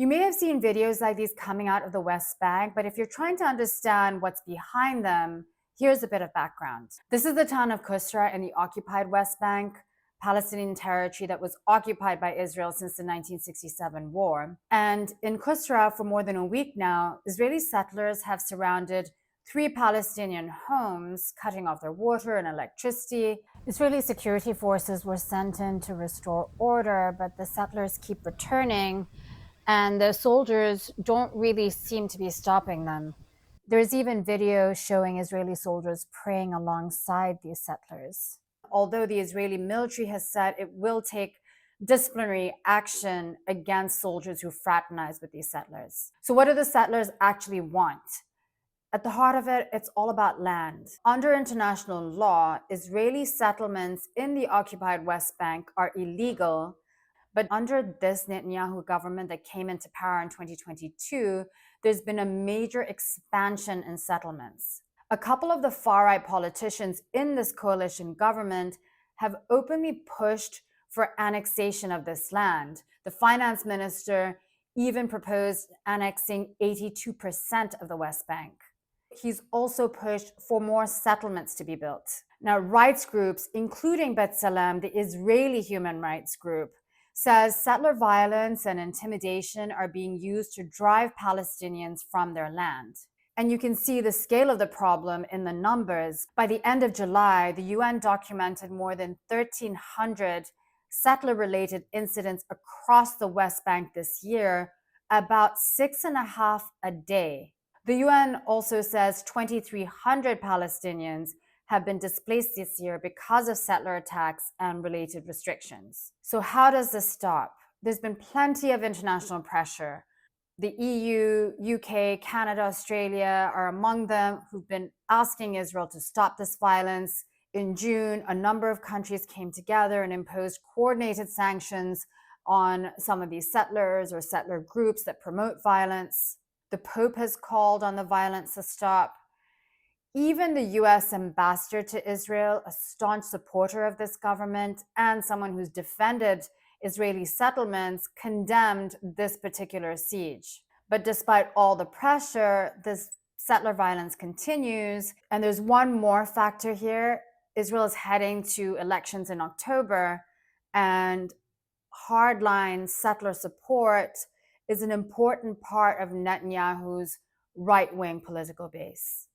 You may have seen videos like these coming out of the West Bank, but if you're trying to understand what's behind them, here's a bit of background. This is the town of Qusra in the occupied West Bank, Palestinian territory that was occupied by Israel since the 1967 war. And in Qusra, for more than a week now, Israeli settlers have surrounded 3 Palestinian homes, cutting off their water and electricity. Israeli security forces were sent in to restore order, but the settlers keep returning, and the soldiers don't really seem to be stopping them. There's even video showing Israeli soldiers praying alongside these settlers. Although the Israeli military has said it will take disciplinary action against soldiers who fraternize with these settlers. So, what do the settlers actually want? At the heart of it, it's all about land. Under international law, Israeli settlements in the occupied West Bank are illegal. But under this Netanyahu government that came into power in 2022, there's been a major expansion in settlements. A couple of the far-right politicians in this coalition government have openly pushed for annexation of this land. The finance minister even proposed annexing 82% of the West Bank. He's also pushed for more settlements to be built. Now, rights groups, including B'Tselem, the Israeli human rights group, says settler violence and intimidation are being used to drive Palestinians from their land. And you can see the scale of the problem in the numbers. By the end of July, the UN documented more than 1,300 settler-related incidents across the West Bank this year, about 6.5 a day. The UN also says 2,300 Palestinians have been displaced this year because of settler attacks and related restrictions. So how does this stop? There's been plenty of international pressure. The EU, UK, Canada, Australia are among them who've been asking Israel to stop this violence. In June, a number of countries came together and imposed coordinated sanctions on some of these settlers or settler groups that promote violence. The Pope has called on the violence to stop. Even the US ambassador to Israel, a staunch supporter of this government and someone who's defended Israeli settlements, condemned this particular siege. But despite all the pressure, this settler violence continues. And there's one more factor here. Israel is heading to elections in October, and hardline settler support is an important part of Netanyahu's right-wing political base.